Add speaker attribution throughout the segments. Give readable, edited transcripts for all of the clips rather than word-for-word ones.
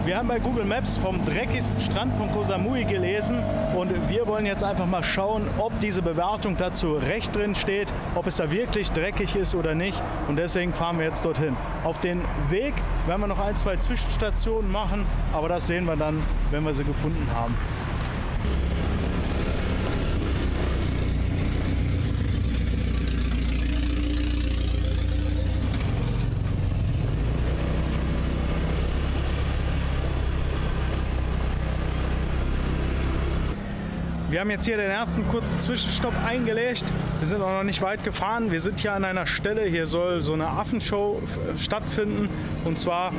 Speaker 1: Wir haben bei Google Maps vom dreckigsten Strand von Koh Samui gelesen und wir wollen jetzt einfach mal schauen, ob diese Bewertung dazu recht drin steht, ob es da wirklich dreckig ist oder nicht, und deswegen fahren wir jetzt dorthin. Auf den Weg werden wir noch ein, zwei Zwischenstationen machen, aber das sehen wir dann, wenn wir sie gefunden haben. Wir haben jetzt hier den ersten kurzen Zwischenstopp eingelegt. Wir sind auch noch nicht weit gefahren. Wir sind hier an einer Stelle, hier soll so eine Affenshow stattfinden. Und zwar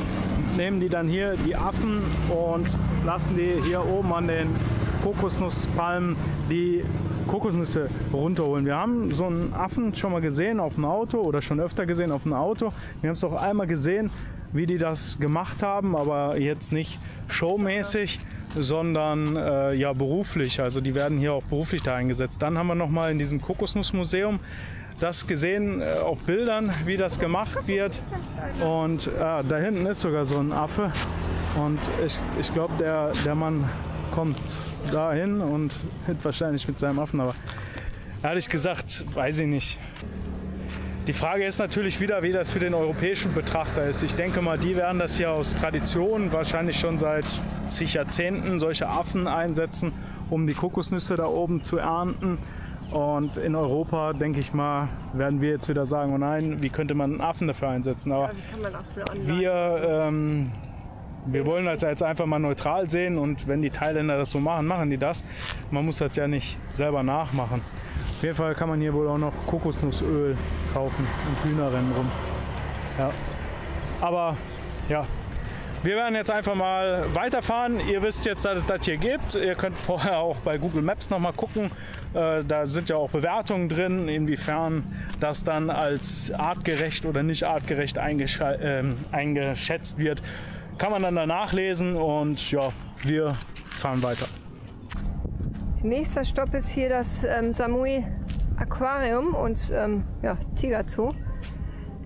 Speaker 1: nehmen die dann hier die Affen und lassen die hier oben an den Kokosnusspalmen die Kokosnüsse runterholen. Wir haben so einen Affen schon mal gesehen auf dem Auto oder schon öfter gesehen auf dem Auto. Wir haben es auch einmal gesehen, wie die das gemacht haben, aber jetzt nicht showmäßig, sondern ja, beruflich. Also die werden hier auch beruflich da eingesetzt. Dann haben wir noch mal in diesem Kokosnussmuseum das gesehen auf Bildern, wie das gemacht wird. Und da hinten ist sogar so ein Affe. Und ich glaube, der Mann kommt dahin und wird wahrscheinlich mit seinem Affen. Aber ehrlich gesagt, weiß ich nicht. Die Frage ist natürlich wieder, wie das für den europäischen Betrachter ist. Ich denke mal, die werden das hier aus Tradition wahrscheinlich schon seit zig Jahrzehnten solche Affen einsetzen, um die Kokosnüsse da oben zu ernten. Und in Europa, denke ich mal, werden wir jetzt wieder sagen, oh nein, wie könnte man einen Affen dafür einsetzen? Aber
Speaker 2: wie kann man Affen anleiten?
Speaker 1: Wir wollen das jetzt einfach mal neutral sehen, und wenn die Thailänder das so machen, machen die das. Man muss das ja nicht selber nachmachen. Auf jeden Fall kann man hier wohl auch noch Kokosnussöl kaufen und Hühnerrennen rum. Ja. Aber ja, wir werden jetzt einfach mal weiterfahren. Ihr wisst jetzt, dass es das hier gibt. Ihr könnt vorher auch bei Google Maps noch mal gucken. Da sind ja auch Bewertungen drin, inwiefern das dann als artgerecht oder nicht artgerecht eingeschätzt wird. Kann man dann danach lesen, und ja, wir fahren weiter.
Speaker 2: Nächster Stopp ist hier das Samui Aquarium und ja, Tiger Zoo.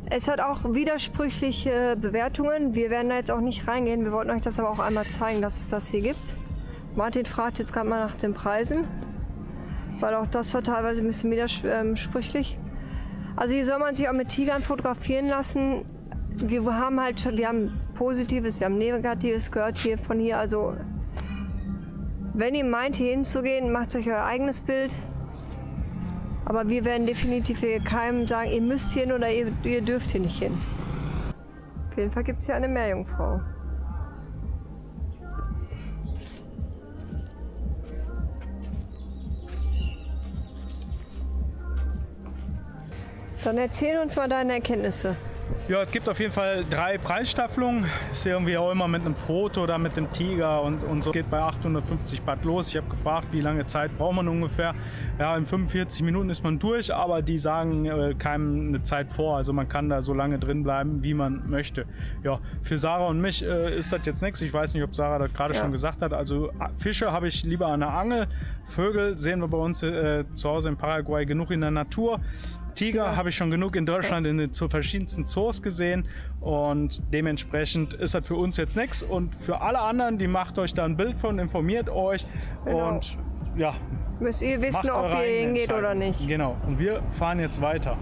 Speaker 2: Es hat auch widersprüchliche Bewertungen. Wir werden da jetzt auch nicht reingehen. Wir wollten euch das aber auch einmal zeigen, dass es das hier gibt. Martin fragt jetzt gerade mal nach den Preisen, weil auch das war teilweise ein bisschen widersprüchlich. Also hier soll man sich auch mit Tigern fotografieren lassen. Wir haben Positives, wir haben Negatives gehört hier von hier. Also wenn ihr meint, hier hinzugehen, macht euch euer eigenes Bild. Aber wir werden definitiv hier keinem sagen, ihr müsst hin oder ihr dürft hier nicht hin. Auf jeden Fall gibt es hier eine Meerjungfrau. Dann erzähl uns mal deine Erkenntnisse.
Speaker 1: Ja, es gibt auf jeden Fall 3 Preisstaffelungen. Ist irgendwie auch immer mit einem Foto oder mit dem Tiger und so. Geht bei 850 Baht los. Ich habe gefragt, wie lange Zeit braucht man ungefähr. Ja, in 45 Minuten ist man durch, aber die sagen keinem eine Zeit vor. Also man kann da so lange drin bleiben, wie man möchte. Ja, für Sarah und mich ist das jetzt nichts. Ich weiß nicht, ob Sarah das gerade schon gesagt hat. Also Fische habe ich lieber an der Angel. Vögel sehen wir bei uns zu Hause in Paraguay genug in der Natur. Tiger habe ich schon genug in Deutschland in den verschiedensten Zoos gesehen, und dementsprechend ist das für uns jetzt nichts. Und für alle anderen, die macht euch da ein Bild von, informiert euch, und ja,
Speaker 2: müsst ihr wissen, ob ihr hingeht oder nicht.
Speaker 1: Genau, und wir fahren jetzt weiter.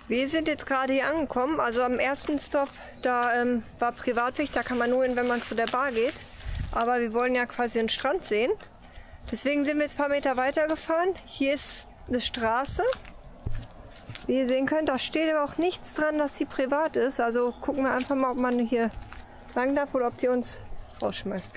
Speaker 2: Wir sind jetzt gerade hier angekommen, also am ersten Stop, da war Privatweg, da kann man nur hin, wenn man zu der Bar geht. Aber wir wollen ja quasi den Strand sehen. Deswegen sind wir jetzt ein paar Meter weiter gefahren. Hier ist eine Straße. Wie ihr sehen könnt, da steht aber auch nichts dran, dass sie privat ist. Also gucken wir einfach mal, ob man hier lang darf oder ob die uns rausschmeißt.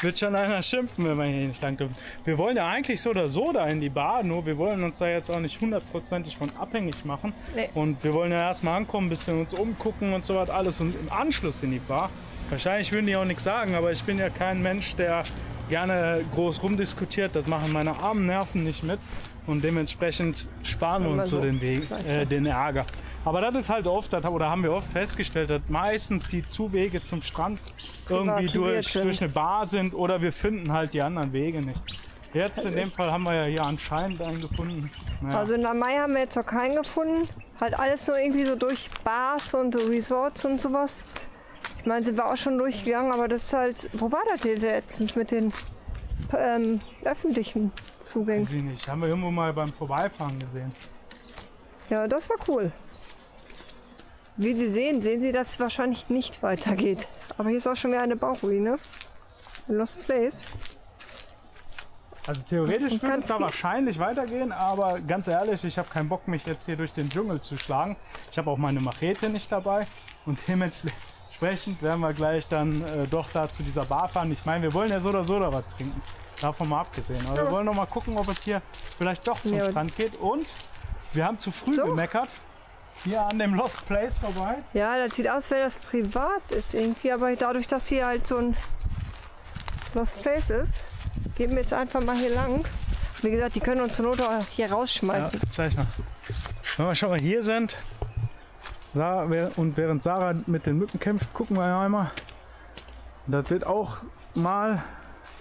Speaker 1: Wird schon einer schimpfen, wenn man hier nicht lang darf. Wir wollen ja eigentlich so oder so da in die Bar, nur wir wollen uns da jetzt auch nicht hundertprozentig von abhängig machen. Nee. Und wir wollen ja erstmal ankommen, ein bisschen uns umgucken und so was alles, und im Anschluss in die Bar. Wahrscheinlich würden die auch nichts sagen, aber ich bin ja kein Mensch, der gerne groß rumdiskutiert. Das machen meine armen Nerven nicht mit. Und dementsprechend sparen wir uns so den Ärger. Aber das ist halt oft, oder haben wir oft festgestellt, dass meistens die Zuwege zum Strand irgendwie durch eine Bar sind, oder wir finden halt die anderen Wege nicht. Jetzt in dem Fall haben wir ja hier anscheinend einen gefunden. Naja.
Speaker 2: Also in der Mai haben wir jetzt noch keinen gefunden. Halt alles nur irgendwie so durch Bars und Resorts und sowas. Ich meine, sind wir auch schon durchgegangen, aber das ist halt... Wo war das hier letztens mit den öffentlichen Zugängen?
Speaker 1: Weiß ich nicht. Haben wir irgendwo mal beim Vorbeifahren gesehen.
Speaker 2: Ja, das war cool. Wie Sie sehen Sie, dass es wahrscheinlich nicht weitergeht. Aber hier ist auch schon wieder eine Bauruine. Lost Place.
Speaker 1: Also theoretisch würde es da wahrscheinlich weitergehen, aber ganz ehrlich, ich habe keinen Bock, mich jetzt hier durch den Dschungel zu schlagen. Ich habe auch meine Machete nicht dabei und dementsprechend werden wir gleich dann doch da zu dieser Bar fahren. Ich meine, wir wollen ja so oder so da was trinken, davon mal abgesehen. Aber wir wollen noch mal gucken, ob es hier vielleicht doch zum Strand geht. Und wir haben zu früh gemeckert, hier an dem Lost Place vorbei.
Speaker 2: Ja, das sieht aus, wenn das privat ist irgendwie, aber dadurch, dass hier halt so ein Lost Place ist, gehen wir jetzt einfach mal hier lang. Wie gesagt, die können uns zur Not auch hier rausschmeißen.
Speaker 1: Ja, zeig mal. Wenn wir schon mal hier sind und während Sarah mit den Mücken kämpft, gucken wir einmal. Das wird auch mal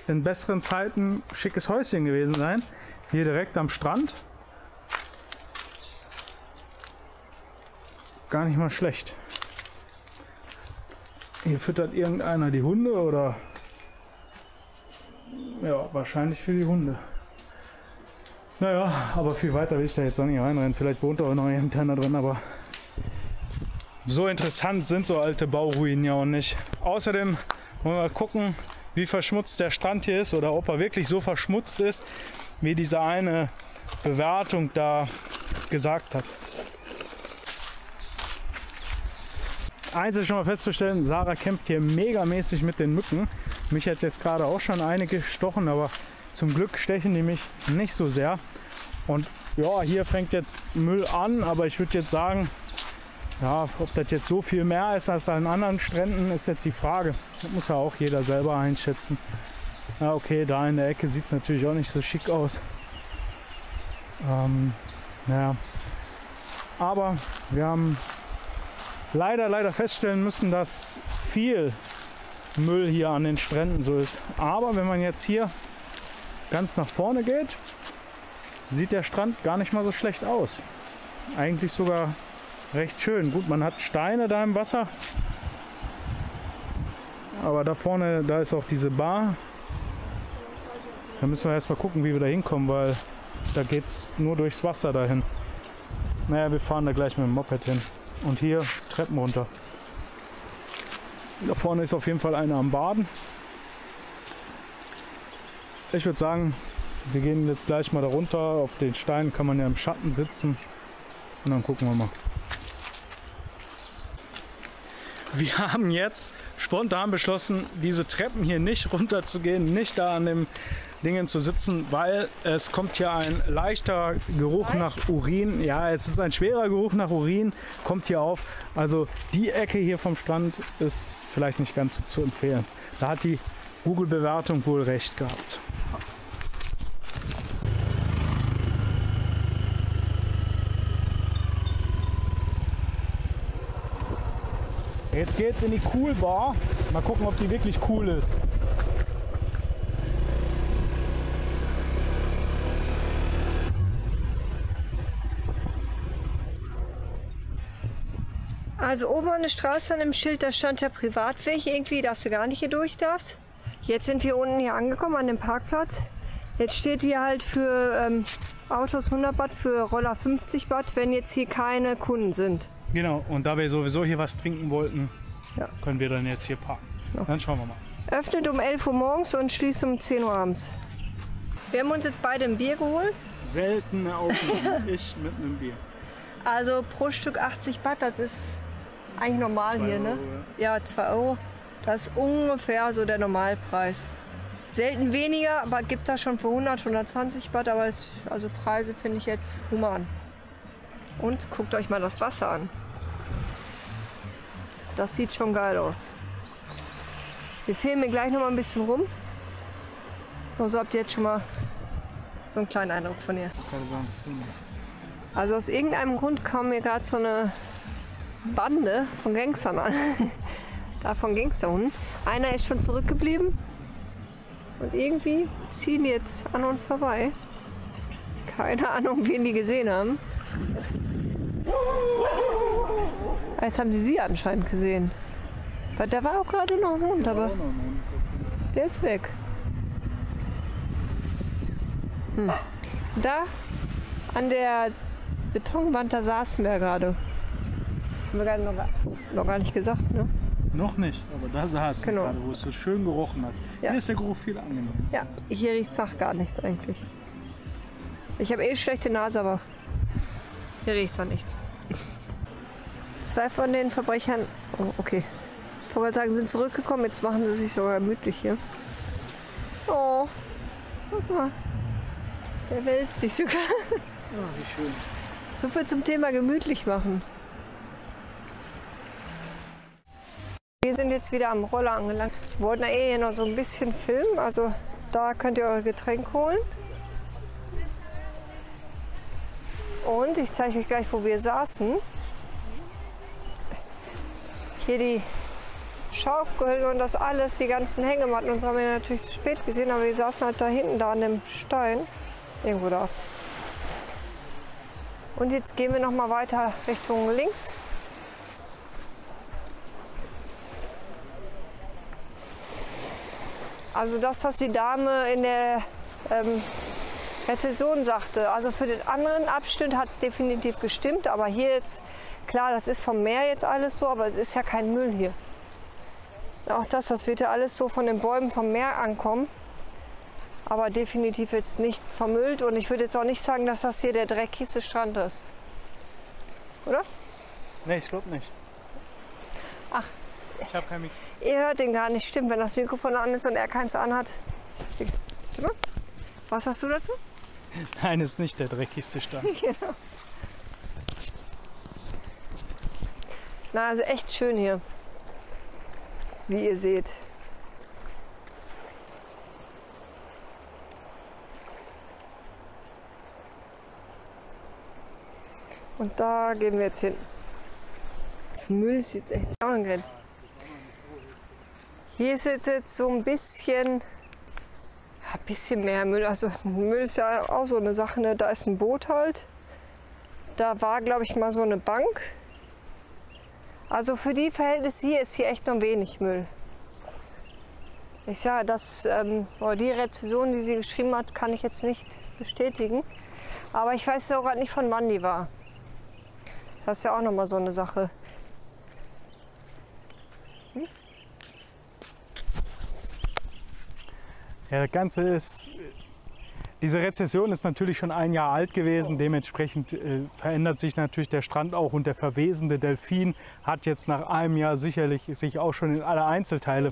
Speaker 1: in besseren Zeiten ein schickes Häuschen gewesen sein. Hier direkt am Strand. Gar nicht mal schlecht. Hier füttert irgendeiner die Hunde oder... Ja, wahrscheinlich für die Hunde. Naja, aber viel weiter will ich da jetzt auch nicht reinrennen. Vielleicht wohnt auch noch irgendeiner drin, aber so interessant sind so alte Bauruinen ja auch nicht. Außerdem wollen wir gucken, wie verschmutzt der Strand hier ist oder ob er wirklich so verschmutzt ist, wie diese eine Bewertung da gesagt hat. Eins ist schon mal festzustellen, Sarah kämpft hier megamäßig mit den Mücken. Mich hat jetzt gerade auch schon einige gestochen, aber zum Glück stechen die mich nicht so sehr. Und ja, hier fängt jetzt Müll an, aber ich würde jetzt sagen, ja, ob das jetzt so viel mehr ist als an anderen Stränden, ist jetzt die Frage. Das muss ja auch jeder selber einschätzen. Ja, okay, da in der Ecke sieht es natürlich auch nicht so schick aus. Ja. Aber wir haben leider feststellen müssen, dass viel Müll hier an den Stränden so ist. Aber wenn man jetzt hier ganz nach vorne geht, sieht der Strand gar nicht mal so schlecht aus. Eigentlich sogar recht schön. Gut, man hat Steine da im Wasser. Aber da vorne, da ist auch diese Bar. Da müssen wir erstmal gucken, wie wir da hinkommen, weil da geht es nur durchs Wasser dahin. Naja, wir fahren da gleich mit dem Moped hin. Und hier Treppen runter. Da vorne ist auf jeden Fall einer am Baden. Ich würde sagen, wir gehen jetzt gleich mal da runter. Auf den Steinen kann man ja im Schatten sitzen. Und dann gucken wir mal. Wir haben jetzt spontan beschlossen, diese Treppen hier nicht runter zu gehen, nicht da an dem Dingen zu sitzen, weil es kommt hier ein leichter Geruch nach Urin. Ja, es ist ein schwerer Geruch nach Urin, kommt hier auf. Also die Ecke hier vom Strand ist vielleicht nicht ganz so zu empfehlen. Da hat die Google-Bewertung wohl recht gehabt. Jetzt geht's in die Cool Bar. Mal gucken, ob die wirklich cool ist.
Speaker 2: Also oben an der Straße an dem Schild, da stand der Privatweg irgendwie, dass du gar nicht hier durch darfst. Jetzt sind wir unten hier angekommen an dem Parkplatz. Jetzt steht hier halt für Autos 100 Baht, für Roller 50 Baht, wenn jetzt hier keine Kunden sind.
Speaker 1: Genau, und da wir sowieso hier was trinken wollten, können wir dann jetzt hier parken. Ja. Dann schauen wir mal.
Speaker 2: Öffnet um 11 Uhr morgens und schließt um 10 Uhr abends. Wir haben uns jetzt beide ein Bier geholt.
Speaker 1: Seltene Aufnahme, ich mit einem Bier.
Speaker 2: Also pro Stück 80 Baht, das ist eigentlich normal hier, ne? Ja, 2 Euro. Das ist ungefähr so der Normalpreis. Selten weniger, aber gibt da schon für 100, 120 Baht, aber also Preise finde ich jetzt human. Und guckt euch mal das Wasser an. Das sieht schon geil aus. Wir filmen gleich noch mal ein bisschen rum. So habt ihr jetzt schon mal so einen kleinen Eindruck von ihr. Also aus irgendeinem Grund kam mir gerade so eine Bande von Gangstern an. Da von Gangsterhunden. Einer ist schon zurückgeblieben. Und irgendwie ziehen die jetzt an uns vorbei. Keine Ahnung, wen die gesehen haben. Jetzt haben sie anscheinend gesehen. Weil da war auch gerade noch ein Hund, aber der ist weg. Da an der Betonwand, da saßen wir gerade. Haben wir gerade noch gar nicht gesagt, ne?
Speaker 1: Noch nicht, aber da saßen wir
Speaker 2: Genau.
Speaker 1: gerade, wo es so schön gerochen hat.
Speaker 2: Ja.
Speaker 1: Hier ist der Geruch viel angenehmer.
Speaker 2: Ja, hier riecht es gar nichts eigentlich. Ich habe eh schlechte Nase, aber hier riecht es auch nichts. 2 von den Verbrechern, oh, okay, ich wollte sagen, sind zurückgekommen. Jetzt machen sie sich sogar gemütlich hier. Oh, guck mal, der wälzt sich sogar.
Speaker 1: Oh, wie schön.
Speaker 2: So viel zum Thema gemütlich machen. Wir sind jetzt wieder am Roller angelangt. Wir wollten hier noch so ein bisschen filmen, also da könnt ihr eure Getränke holen. Und ich zeige euch gleich, wo wir saßen. Hier die Schaukel und das alles, die ganzen Hängematten. Uns haben wir natürlich zu spät gesehen, aber wir saßen halt da hinten, da an dem Stein. Irgendwo da. Und jetzt gehen wir noch mal weiter Richtung links. Also das, was die Dame in der Rezension sagte. Also für den anderen Abschnitt hat es definitiv gestimmt, aber hier jetzt, klar, das ist vom Meer jetzt alles so, aber es ist ja kein Müll hier. Auch das wird ja alles so von den Bäumen vom Meer ankommen, aber definitiv jetzt nicht vermüllt und ich würde jetzt auch nicht sagen, dass das hier der dreckigste Strand ist. Oder?
Speaker 1: Nee, ich glaube nicht.
Speaker 2: Ach.
Speaker 1: Ich habe kein Mikrofon.
Speaker 2: Ihr hört den gar nicht, stimmt, wenn das Mikrofon an ist und er keins anhat. Warte mal. Was hast du dazu?
Speaker 1: Nein, ist nicht der dreckigste Strand.
Speaker 2: Genau. Na, also echt schön hier, wie ihr seht. Und da gehen wir jetzt hin. Müll ist jetzt echt auch an Grenzen. Hier ist jetzt so ein bisschen mehr Müll. Also Müll ist ja auch so eine Sache, ne? Da ist ein Boot halt. Da war, glaube ich, mal so eine Bank. Also für die Verhältnisse hier ist hier echt noch wenig Müll. Ja, die Rezension, die sie geschrieben hat, kann ich jetzt nicht bestätigen. Aber ich weiß auch gerade nicht, von wann die war. Das ist ja auch noch mal so eine Sache.
Speaker 1: Ja, das Ganze ist, diese Rezession ist natürlich schon ein Jahr alt gewesen, dementsprechend verändert sich natürlich der Strand auch und der verwesende Delfin hat jetzt nach einem Jahr sicherlich sich auch schon in alle Einzelteile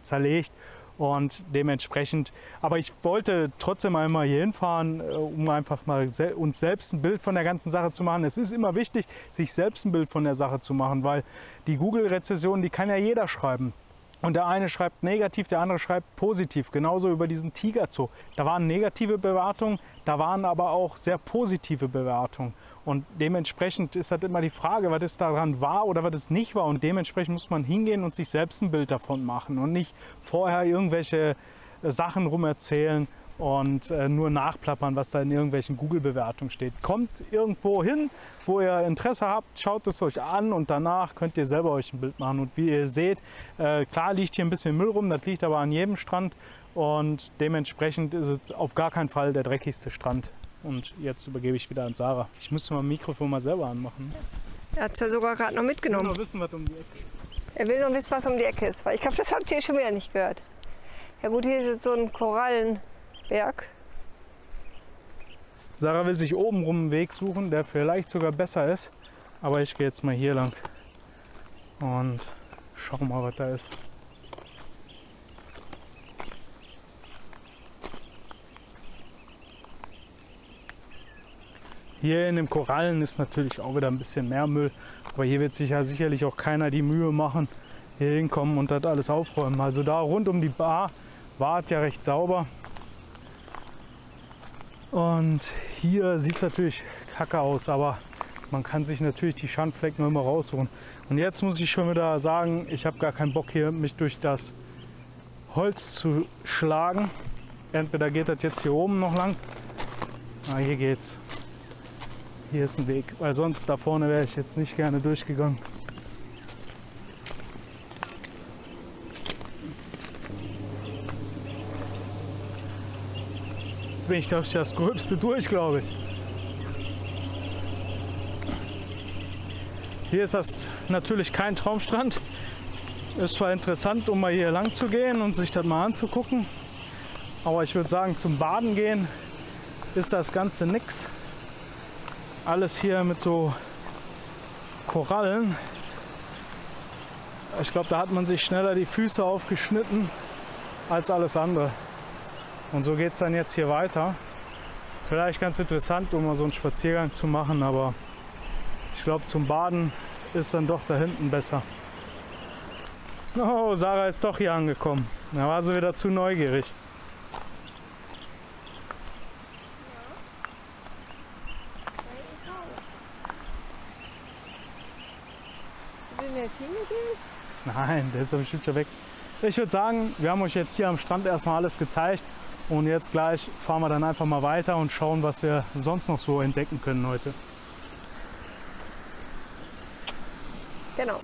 Speaker 1: zerlegt und dementsprechend, aber ich wollte trotzdem einmal hier hinfahren, um einfach mal uns selbst ein Bild von der ganzen Sache zu machen. Es ist immer wichtig, sich selbst ein Bild von der Sache zu machen, weil die Google-Rezession, die kann ja jeder schreiben. Und der eine schreibt negativ, der andere schreibt positiv. Genauso über diesen Tigerzoo. Da waren negative Bewertungen, da waren aber auch sehr positive Bewertungen. Und dementsprechend ist das immer die Frage, was es daran war oder was es nicht war. Und dementsprechend muss man hingehen und sich selbst ein Bild davon machen und nicht vorher irgendwelche Sachen rumerzählen und nur nachplappern, was da in irgendwelchen Google-Bewertungen steht. Kommt irgendwo hin, wo ihr Interesse habt, schaut es euch an und danach könnt ihr selber euch ein Bild machen. Und wie ihr seht, klar liegt hier ein bisschen Müll rum, das liegt aber an jedem Strand und dementsprechend ist es auf gar keinen Fall der dreckigste Strand. Und jetzt übergebe ich wieder an Sarah. Ich müsste mein Mikrofon mal selber anmachen.
Speaker 2: Er hat es ja sogar gerade noch
Speaker 1: Ich will
Speaker 2: mitgenommen.
Speaker 1: noch wissen, was um die Ecke ist.
Speaker 2: Er will noch wissen, was um die Ecke ist, weil ich glaube, das habt ihr schon wieder nicht gehört. Ja gut, hier ist jetzt so ein Korallenberg.
Speaker 1: Sarah will sich oben rum einen Weg suchen, der vielleicht sogar besser ist. Aber ich gehe jetzt mal hier lang und schau mal, was da ist. Hier in den Korallen ist natürlich auch wieder ein bisschen mehr Müll. Aber hier wird sich ja sicherlich auch keiner die Mühe machen, hier hinkommen und das alles aufräumen. Also da rund um die Bar war es ja recht sauber. Und hier sieht es natürlich kacke aus, aber man kann sich natürlich die Schandflecken immer raussuchen. Und jetzt muss ich schon wieder sagen, ich habe gar keinen Bock hier, mich durch das Holz zu schlagen. Entweder geht das jetzt hier oben noch lang. Ah, hier geht's. Hier ist ein Weg, weil sonst da vorne wäre ich jetzt nicht gerne durchgegangen. Jetzt bin ich durch das Gröbste durch, glaube ich. Hier ist das natürlich kein Traumstrand. Ist zwar interessant, um mal hier lang zu gehen und sich das mal anzugucken. Aber ich würde sagen, zum Baden gehen ist das Ganze nix. Alles hier mit so Korallen. Ich glaube, da hat man sich schneller die Füße aufgeschnitten als alles andere. Und so geht es dann jetzt hier weiter. Vielleicht ganz interessant, um mal so einen Spaziergang zu machen, aber ich glaube, zum Baden ist dann doch da hinten besser. Oh, Sarah ist doch hier angekommen. Da war sie wieder zu neugierig.
Speaker 2: Hast du den Delfin gesehen?
Speaker 1: Nein, der ist doch bestimmt schon weg. Ich würde sagen, wir haben euch jetzt hier am Strand erstmal alles gezeigt. Und jetzt gleich fahren wir dann einfach mal weiter und schauen, was wir sonst noch so entdecken können heute.
Speaker 2: Genau.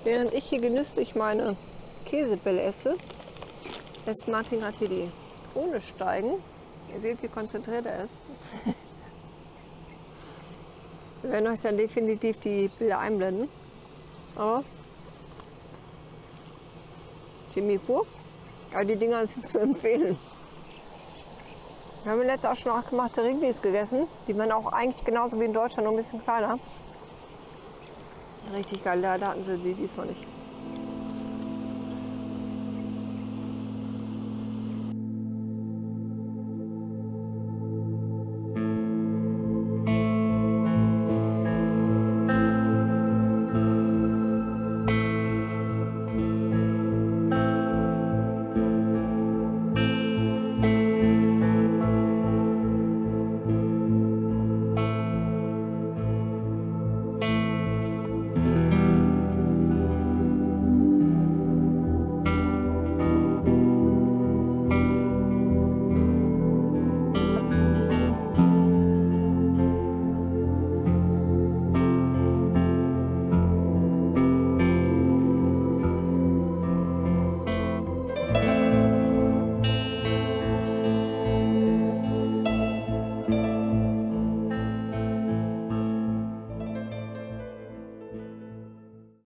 Speaker 2: Während ich hier genüsslich meine Käsebälle esse, lässt Martin gerade hier die Drohne steigen. Ihr seht, wie konzentriert er ist. Wir werden euch dann definitiv die Bilder einblenden. Aber Chemie pur. Aber die Dinger sind zu empfehlen. Wir haben letztes auch schon nachgemachte Ringlies gegessen. Die waren auch eigentlich genauso wie in Deutschland, nur ein bisschen kleiner. Richtig geil, da hatten sie die diesmal nicht.